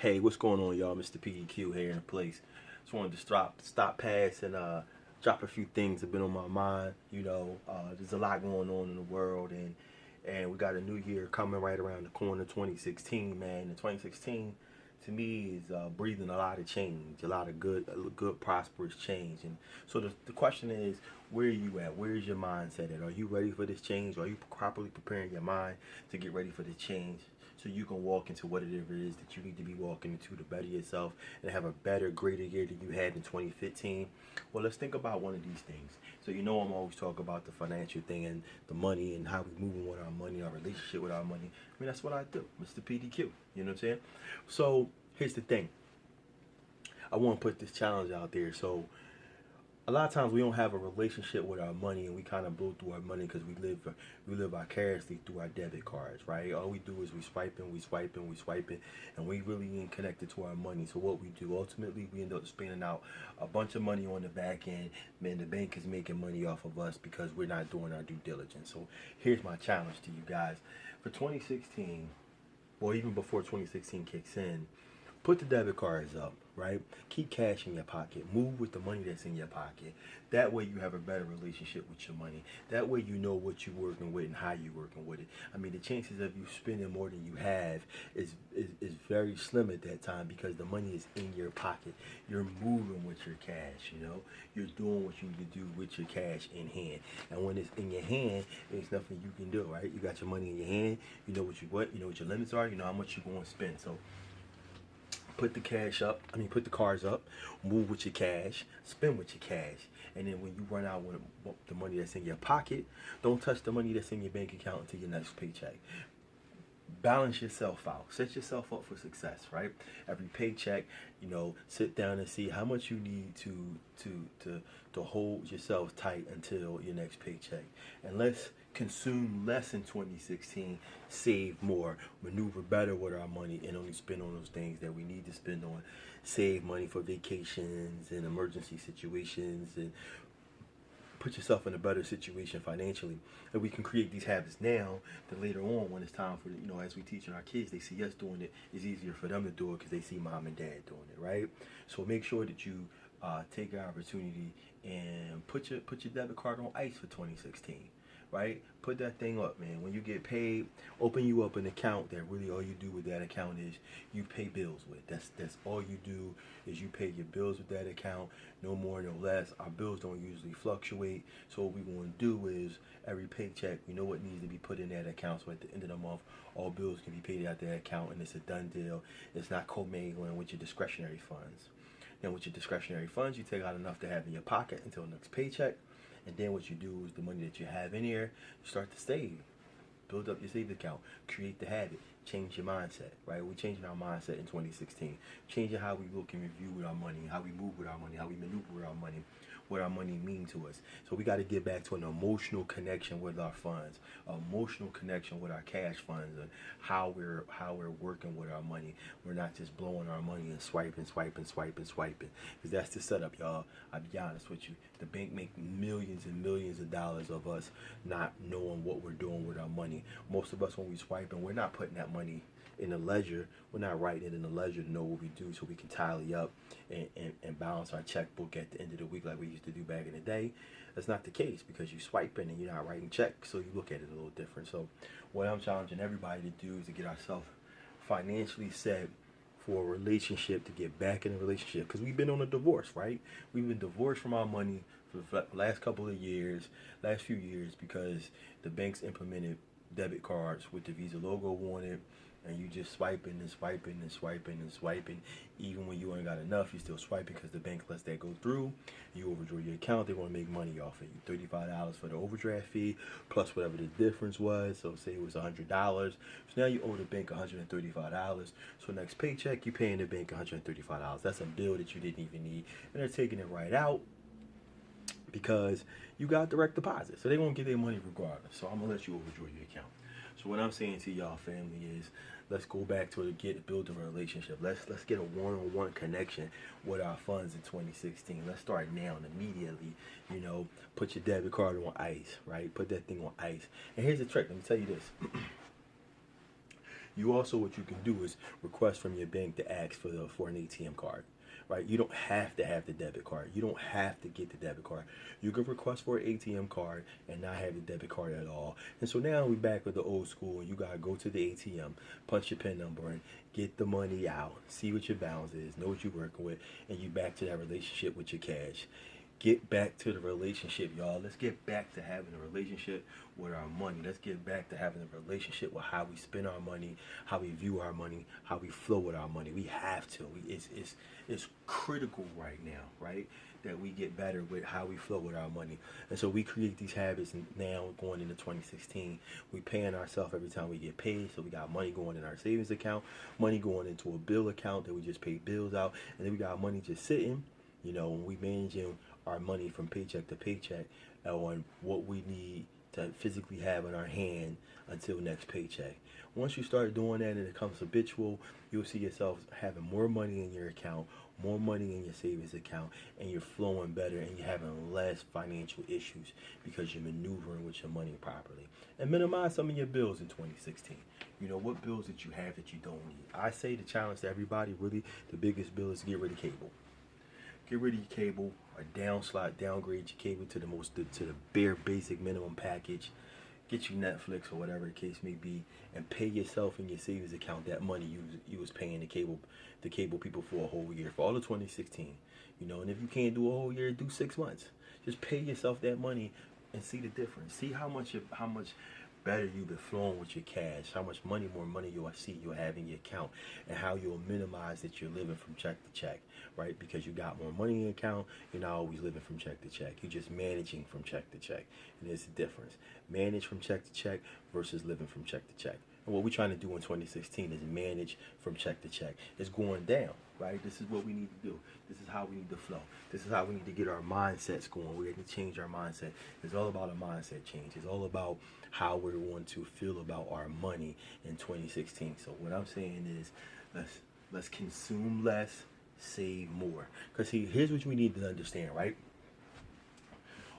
Hey, what's going on, y'all? Mr. PDQ here in the place. Just wanted to stop past and drop a few things that have been on my mind. There's a lot going on in the world, and we got a new year coming right around the corner, 2016, man. And 2016 to me is breathing a lot of change, a lot of good, prosperous change. And so the question is, where are you at? Where is your mindset at? Are you ready for this change? Are you properly preparing your mind to get ready for the change? So you can walk into whatever it is that you need to be walking into to better yourself and have a better, greater year than you had in 2015. Well, let's think about one of these things. So I'm always talking about the financial thing and the money and how we moving with our money, our relationship with our money. I mean, that's what I do, Mr. PDQ. You know what I'm saying? So here's the thing. I want to put this challenge out there. So a lot of times we don't have a relationship with our money, and we kind of blow through our money because we live vicariously through our debit cards, right? All we do is we swipe and we really ain't connected to our money. So what we do ultimately, we end up spending out a bunch of money on the back end. Man, the bank is making money off of us because we're not doing our due diligence. So here's my challenge to you guys for 2016, or even before 2016 kicks in. Put the debit cards up, right? Keep cash in your pocket. Move with the money that's in your pocket. That way you have a better relationship with your money. That way you know what you're working with and how you're working with it. I mean, the chances of you spending more than you have is very slim at that time because the money is in your pocket. You're moving with your cash, You're doing what you need to do with your cash in hand. And when it's in your hand, there's nothing you can do, right? You got your money in your hand. You know you know what your limits are. You know how much you're going to spend. So put the cards up, move with your cash, spend with your cash. And then when you run out with the money that's in your pocket, don't touch the money that's in your bank account until your next paycheck. Balance yourself out. Set yourself up for success, right? Every paycheck, sit down and see how much you need to hold yourself tight until your next paycheck. And let's consume less in 2016, save more, maneuver better with our money, and only spend on those things that we need to spend on. Save money for vacations and emergency situations, and put yourself in a better situation financially. And we can create these habits now that later on, when it's time for, as we teach our kids, they see us doing it, it's easier for them to do it because they see mom and dad doing it, right? So make sure that you take your opportunity and put your debit card on ice for 2016. Right? Put that thing up, man. When you get paid, open you up an account that really all you do with that account is you pay bills with. That's all you do is you pay your bills with that account, no more, no less. Our bills don't usually fluctuate. So what we're going to do is every paycheck, we know what needs to be put in that account. So at the end of the month, all bills can be paid out that account, and it's a done deal. It's not commingling with your discretionary funds. Then with your discretionary funds, you take out enough to have in your pocket until the next paycheck. And then what you do is the money that you have in here, you start to save. Build up your savings account. Create the habit. Change your mindset, right? We're changing our mindset in 2016. Changing how we look and review with our money, how we move with our money, how we maneuver with our money, what our money means to us. So we got to get back to an emotional connection with our funds, an emotional connection with our cash funds, and how we're working with our money. We're not just blowing our money and swiping. Because that's the setup, y'all. I'll be honest with you. The bank make millions and millions of dollars of us not knowing what we're doing with our money. Most of us, when we swiping, we're not putting that money in a ledger. We're not writing it in a ledger to know what we do so we can tally up and balance our checkbook at the end of the week like we used to do back in the day. That's not the case because you're swiping and you're not writing checks, so you look at it a little different. So what I'm challenging everybody to do is to get ourselves financially set for a relationship, to get back in a relationship, because we've been on a divorce, right? We've been divorced from our money for the last few years, because the banks implemented debit cards with the Visa logo on it, and you just swiping. Even when you ain't got enough, you still swiping because the bank lets that go through. You overdraw your account, they want to make money off it. You $35 for the overdraft fee plus whatever the difference was. So say it was $100. So now you owe the bank $135. So next paycheck, you paying the bank $135. That's a bill that you didn't even need, and they're taking it right out because you got direct deposit. So they won't get their money regardless. So I'm gonna let you overdraw your account. So what I'm saying to y'all, family, is let's go back to build a relationship. Let's get a one-on-one connection with our funds in 2016. Let's start now and immediately. Put your debit card on ice, right? Put that thing on ice. And here's the trick. Let me tell you this. You also, what you can do is request from your bank to ask for an ATM card. Right? You don't have to have the debit card. You don't have to get the debit card. You can request for an ATM card and not have the debit card at all. And so now we back with the old school. You gotta go to the ATM, punch your PIN number in, get the money out, see what your balance is, know what you're working with, and you back to that relationship with your cash. Get back to the relationship, y'all. Let's get back to having a relationship with our money. Let's get back to having a relationship with how we spend our money, how we view our money, how we flow with our money. We have to. It's critical right now, right? That we get better with how we flow with our money. And so we create these habits now going into 2016. We paying ourselves every time we get paid. So we got money going in our savings account, money going into a bill account that we just pay bills out. And then we got money just sitting, when we managing our money from paycheck to paycheck on what we need to physically have in our hand until next paycheck. Once you start doing that and it becomes habitual, you'll see yourself having more money in your account, more money in your savings account, and you're flowing better and you're having less financial issues because you're maneuvering with your money properly. And minimize some of your bills in 2016. What bills that you have that you don't need? I say the challenge to everybody, really, the biggest bill is to get rid of cable. Get rid of your cable, or downgrade your cable to the bare basic minimum package. Get you Netflix or whatever the case may be, and pay yourself in your savings account that money you was paying the cable people for a whole year, for all of 2016. And if you can't do a whole year, do 6 months. Just pay yourself that money and see the difference. See how much better you've been flowing with your cash, how much more money you'll have in your account, and how you'll minimize that you're living from check to check, right? Because you got more money in your account, you're not always living from check to check. You're just managing from check to check. And there's a difference. Manage from check to check versus living from check to check. And what we're trying to do in 2016 is manage from check to check. It's going down, right? This is what we need to do. This is how we need to flow. This is how we need to get our mindsets going. We need to change our mindset. It's all about a mindset change. It's all about how we're going to feel about our money in 2016. So what I'm saying is let's consume less, save more. Because here's what we need to understand, right?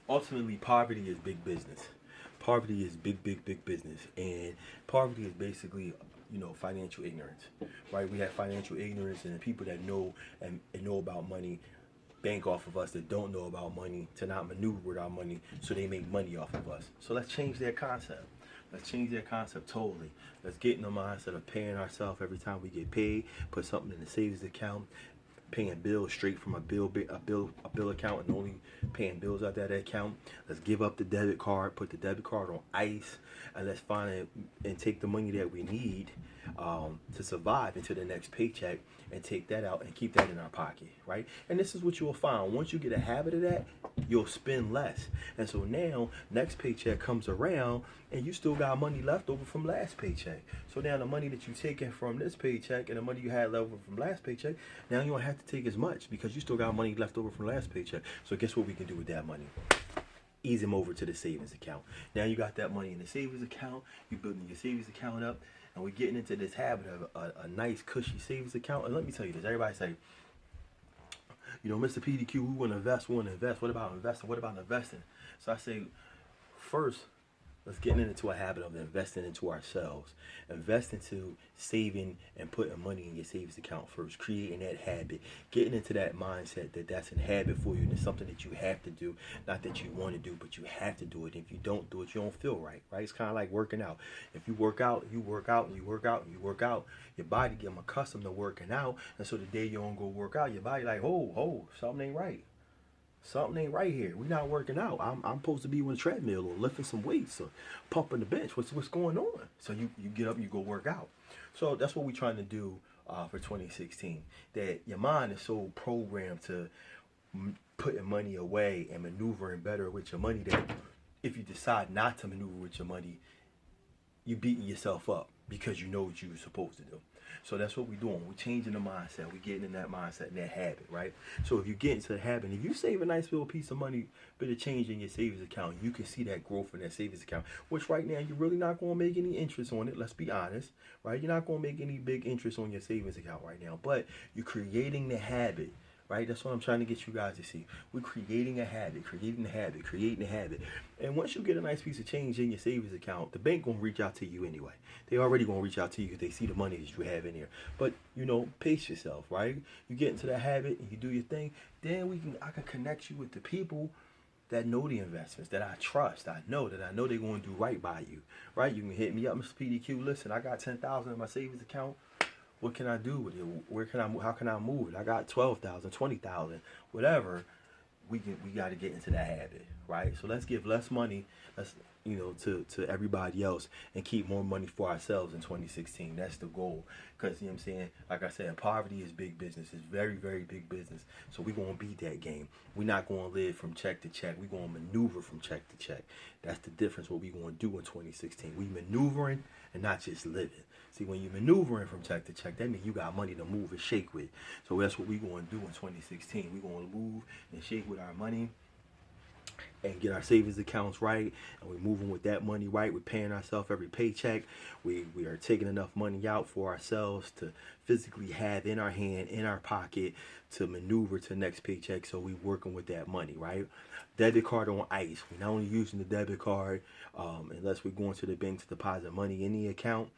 Ultimately, poverty is big business. Poverty is big business. And poverty is basically, financial ignorance, right? We have financial ignorance, and the people that know and know about money bank off of us that don't know about money to not maneuver with our money, so they make money off of us. So let's change their concept. Let's change their concept totally. Let's get in the mindset of paying ourselves every time we get paid, put something in the savings account, paying bills straight from a bill account and only paying bills out that account. Let's give up the debit card, put the debit card on ice, and let's find it and take the money that we need to survive into the next paycheck and take that out and keep that in our pocket, right? And this is what you will find. Once you get a habit of that, you'll spend less. And so now, next paycheck comes around and you still got money left over from last paycheck. So now the money that you're taking from this paycheck and the money you had left over from last paycheck, now you don't have to take as much because you still got money left over from last paycheck. So guess what we can do with that money? Ease them over to the savings account. Now you got that money in the savings account. You're building your savings account up. And we're getting into this habit of a nice, cushy savings account. And let me tell you this. Everybody say, Mr. PDQ, we want to invest. What about investing? What about investing? So I say, first, let's get into a habit of investing into ourselves. Invest into saving and putting money in your savings account first. Creating that habit. Getting into that mindset that that's a habit for you and it's something that you have to do. Not that you want to do, but you have to do it. If you don't do it, you don't feel right, right? It's kind of like working out. If you work out, you work out, and you work out, and you work out, your body get accustomed to working out. And so the day you don't go work out, your body like, oh, something ain't right. Something ain't right here. We're not working out. I'm supposed to be on the treadmill or lifting some weights or pumping the bench. What's going on? So you get up, you go work out. So that's what we're trying to do for 2016. That your mind is so programmed to putting money away and maneuvering better with your money that if you decide not to maneuver with your money, you're beating yourself up because you know what you're supposed to do. So that's what we're doing. We're changing the mindset. We're getting in that mindset and that habit, right? So if you get into the habit, if you save a nice little piece of money, bit of change in your savings account, you can see that growth in that savings account, which right now you're really not going to make any interest on it. Let's be honest, right? You're not going to make any big interest on your savings account right now, but you're creating the habit, right? That's what I'm trying to get you guys to see. We're creating a habit, creating a habit, creating a habit. And once you get a nice piece of change in your savings account, the bank gonna reach out to you anyway. They already gonna reach out to you because they see the money that you have in here. But pace yourself, right? You get into the habit and you do your thing. Then I can connect you with the people that know the investments, that I trust. I know they're going to do right by you, right? You can hit me up, Mr. PDQ. Listen, I got 10,000 in my savings account. What can I do with it? How can I move it? I got 12,000, 20,000, whatever. We got to get into that habit, right? So let's give less money, to everybody else and keep more money for ourselves in 2016. That's the goal. Because, you know what I'm saying? Like I said, poverty is big business. It's very, very big business. So we're going to beat that game. We're not going to live from check to check. We're going to maneuver from check to check. That's the difference what we're going to do in 2016. We maneuvering and not just living. See, when you're maneuvering from check to check, that means you got money to move and shake with. So that's what we're going to do in 2016. We're going to move and shake with our money and get our savings accounts right, and we're moving with that money right. We're paying ourselves every paycheck. We are taking enough money out for ourselves to physically have in our hand, in our pocket, to maneuver to the next paycheck. So we're working with that money, right? Debit card on ice. We're not only using the debit card unless we're going to the bank to deposit money in the account,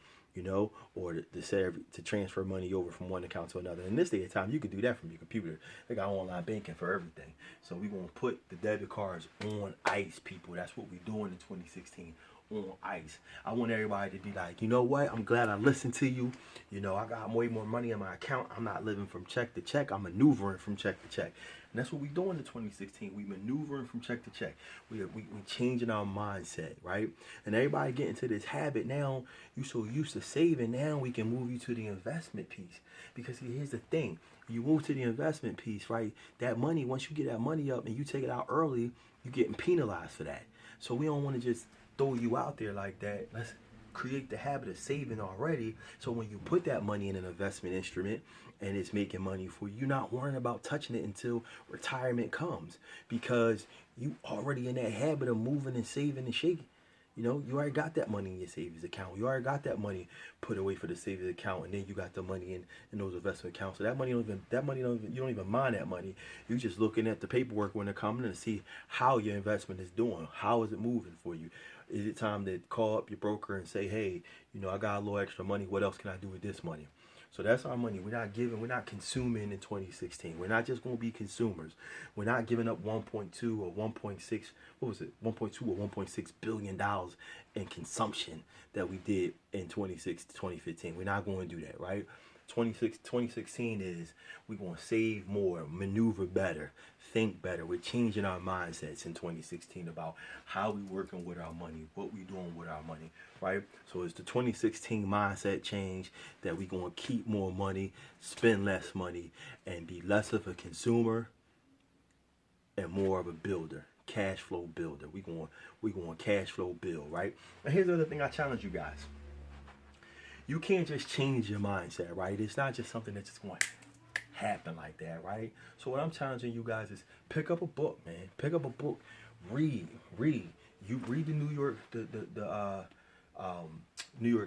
or to transfer money over from one account to another. In this day of time, you can do that from your computer. They got online banking for everything. So we're going to put the debit cards on ice, people. That's what we're doing in 2016, on ice. I want everybody to be like, you know what? I'm glad I listened to you. I got way more money in my account. I'm not living from check to check. I'm maneuvering from check to check. And that's what we're doing in 2016. We maneuvering from check to check. We changing our mindset, right? And everybody get into this habit now. You so used to saving, now we can move you to the investment piece. Because here's the thing. You move to the investment piece, right? That money, once you get that money up and you take it out early, you're getting penalized for that. So we don't want to just throw you out there like that. Let's create the habit of saving already. So when you put that money in an investment instrument and it's making money for you, you're not worrying about touching it until retirement comes, because you already in that habit of moving and saving and shaking. You already got that money in your savings account. You already got that money put away for the savings account, and then you got the money in those investment accounts. So you don't even mind that money. You're just looking at the paperwork when they're coming in to see how your investment is doing. How is it moving for you? Is it time to call up your broker and say, hey, I got a little extra money. What else can I do with this money? So that's our money. We're not consuming in 2016. We're not just going to be consumers. We're not giving up 1.2 or 1.6, what was it? 1.2 or 1.6 billion dollars in consumption that we did in 2015. We're not going to do that, right? 2016 is we're going to save more, maneuver better, think better. We're changing our mindsets in 2016 about how we working with our money, what we doing with our money, right? So it's the 2016 mindset change that we're going to keep more money, spend less money, and be less of a consumer and more of a builder, cash flow builder. We're going cash flow build, right? And here's the other thing I challenge you guys. You can't just change your mindset, right? It's not just something that's just going to happen like that, right? So what I'm challenging you guys is pick up a book, man. Pick up a book, read. You read the New York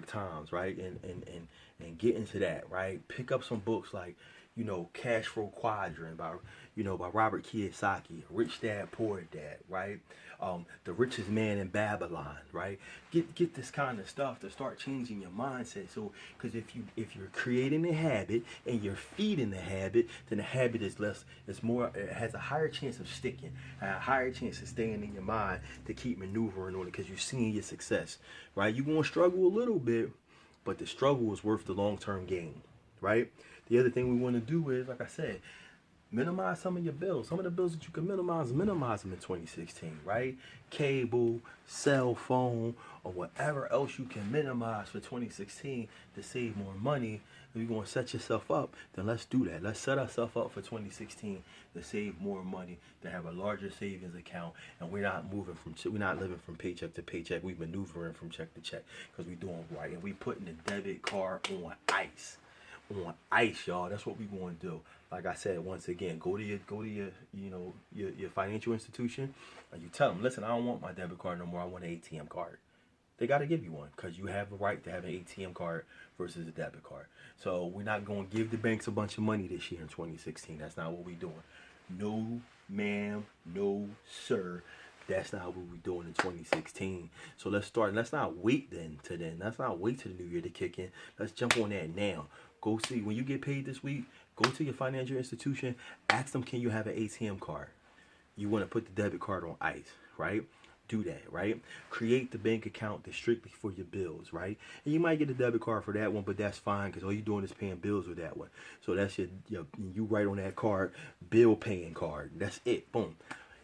Times, right? And get into that, right? Pick up some books like, Cash Flow Quadrant by Robert Kiyosaki, Rich Dad Poor Dad, right? The Richest Man in Babylon, right? Get this kind of stuff to start changing your mindset. So, because if you're creating a habit and you're feeding the habit, then the habit it has a higher chance of sticking, a higher chance of staying in your mind to keep maneuvering on it because you're seeing your success, right? You're going to struggle a little bit, but the struggle is worth the long-term gain, right? The other thing we want to do is, like I said, minimize some of your bills. Some of the bills that you can minimize them in 2016, right? Cable, cell phone, or whatever else you can minimize for 2016 to save more money. If you're going to set yourself up, then let's do that. Let's set ourselves up for 2016 to save more money, to have a larger savings account, and we're not living from paycheck to paycheck. We're maneuvering from check to check because we're doing right, and we're putting the debit card on ice. On ice, y'all. That's what we're going to do. Like I said, once again, go to your financial institution, and you tell them, listen, I don't want my debit card no more. I want an ATM card. they got to give you one because you have the right to have an ATM card versus a debit card. So we're not going to give the banks a bunch of money this year in 2016. That's not what we're doing. No, ma'am, no, sir. That's not what we're doing in 2016. So let's start. Let's not wait then. Let's not wait till the new year to kick in. Let's jump on that now. Go see when you get paid this week. Go to your financial institution. Ask them, can you have an ATM card? You want to put the debit card on ice, right? Do that, right? Create the bank account that's strictly for your bills, right? And you might get a debit card for that one, but that's fine because all you're doing is paying bills with that one. So that's you write on that card, bill paying card. That's it. Boom.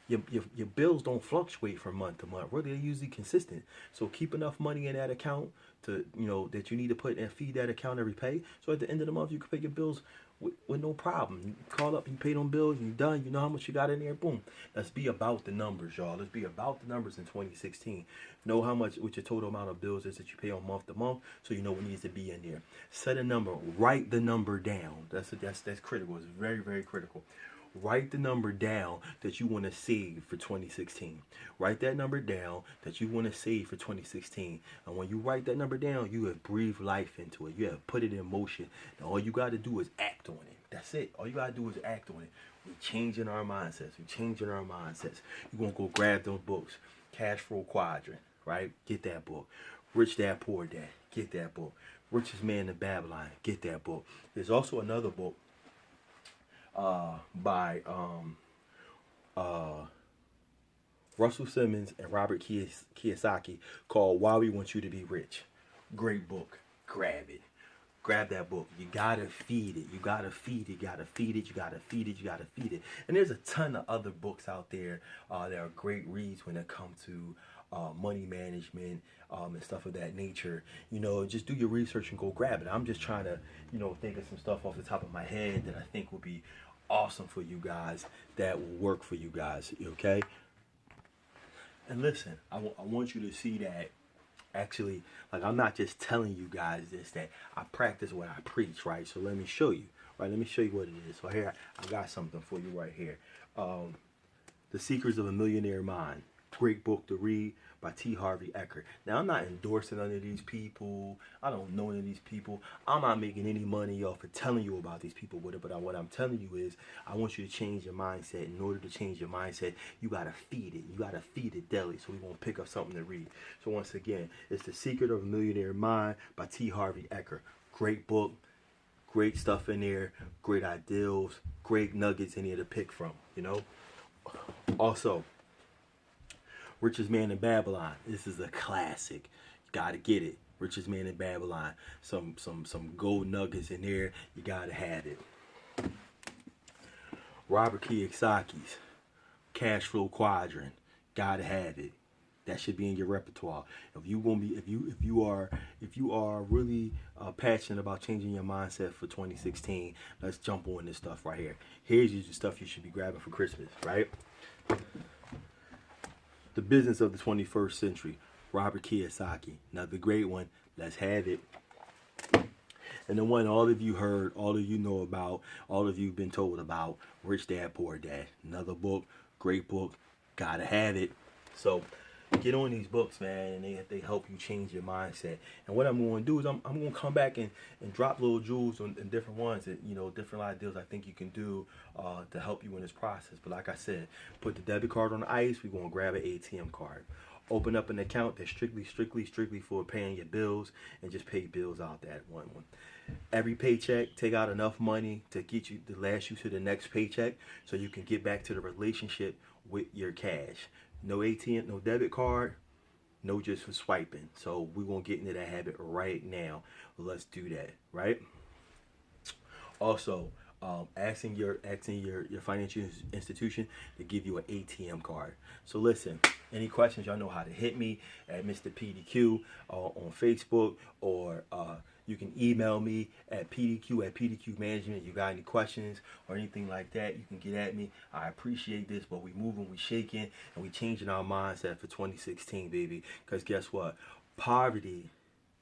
Your bills don't fluctuate from month to month. Really, they're usually consistent. So keep enough money in that account to that you need to put and feed that account every pay. So at the end of the month, you can pay your bills with no problem. You call up, you pay them bills, and you're done. You know how much you got in there. Boom. Let's be about the numbers, y'all. Let's be about the numbers in 2016. Know how much what your total amount of bills is that you pay on month to month, so you know what needs to be in there. Set a number. Write the number down. That's critical. It's very, very critical. Write the number down that you want to save for 2016. Write that number down that you want to save for 2016. And when you write that number down, you have breathed life into it. You have put it in motion. Now all you got to do is act on it. That's it. All you got to do is act on it. We're changing our mindsets. You're going to go grab those books. Cash Flow Quadrant, right? Get that book. Rich Dad, Poor Dad. Get that book. Richest Man in Babylon. Get that book. There's also another book by Russell Simmons and Robert Kiyosaki called Why We Want You to Be Rich. Great book. Grab it. Grab that book. You gotta feed it. You gotta feed it. You gotta feed it. You gotta feed it. You gotta feed it. And there's a ton of other books out there that are great reads when it comes to money management and stuff of that nature. Just do your research and go grab it. I'm just trying to, think of some stuff off the top of my head that I think would be awesome for you guys, that will work for you guys, okay? And listen, I want you to see that actually, like, I'm not just telling you guys this, that I practice what I preach, right? So let me show you, right? Let me show you what it is. So here, I got something for you right here. The Secrets of a Millionaire Mind. Great book to read by T. Harvey Eker. Now, I'm not endorsing none of these people. I don't know any of these people. I'm not making any money off of telling you about these people with it, but what I'm telling you is I want you to change your mindset. In order to change your mindset, you got to feed it. You got to feed it daily, so we're going to pick up something to read. So once again, it's The Secret of a Millionaire Mind by T. Harvey Eker. Great book. Great stuff in there. Great ideals. Great nuggets in here to pick from, Also, Richest Man in Babylon. This is a classic. You gotta get it. Richest Man in Babylon. Some gold nuggets in there. You gotta have it. Robert Kiyosaki's Cash Flow Quadrant. Gotta have it. That should be in your repertoire. If you are really passionate about changing your mindset for 2016, let's jump on this stuff right here. Here's the stuff you should be grabbing for Christmas, right? The Business of the 21st Century, Robert Kiyosaki. Another great one. Let's have it. And the one all of you heard, all of you know about, all of you been told about, Rich Dad, Poor Dad. Another book, great book. Gotta have it. So get on these books, man, and they help you change your mindset. And what I'm going to do is I'm going to come back and drop little jewels on different ones that, different ideas I think you can do to help you in this process. But like I said, put the debit card on the ice. We're going to grab an ATM card. Open up an account that's strictly for paying your bills, and just pay bills out that one. Every paycheck, take out enough money to last you to the next paycheck, so you can get back to the relationship with your cash. No ATM, no debit card, no just for swiping. So we're going to get into that habit right now. Let's do that, right? Also, asking your financial institution to give you an ATM card. So listen, any questions, y'all know how to hit me at Mr. PDQ on Facebook, or you can email me at PDQ Management. You got any questions or anything like that, you can get at me. I appreciate this, but we moving, we shaking, and we changing our mindset for 2016, baby. Because guess what? Poverty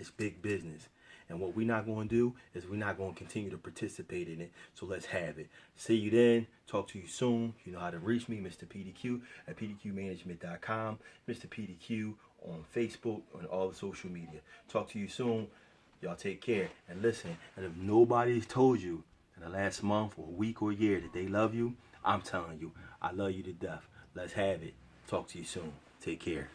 is big business. And what we're not going to do is we're not going to continue to participate in it. So let's have it. See you then. Talk to you soon. You know how to reach me, Mr. PDQ at pdqmanagement.com. Mr. PDQ on Facebook, on all the social media. Talk to you soon. Y'all take care. And listen, and if nobody's told you in the last month or week or year that they love you, I'm telling you, I love you to death. Let's have it. Talk to you soon. Take care.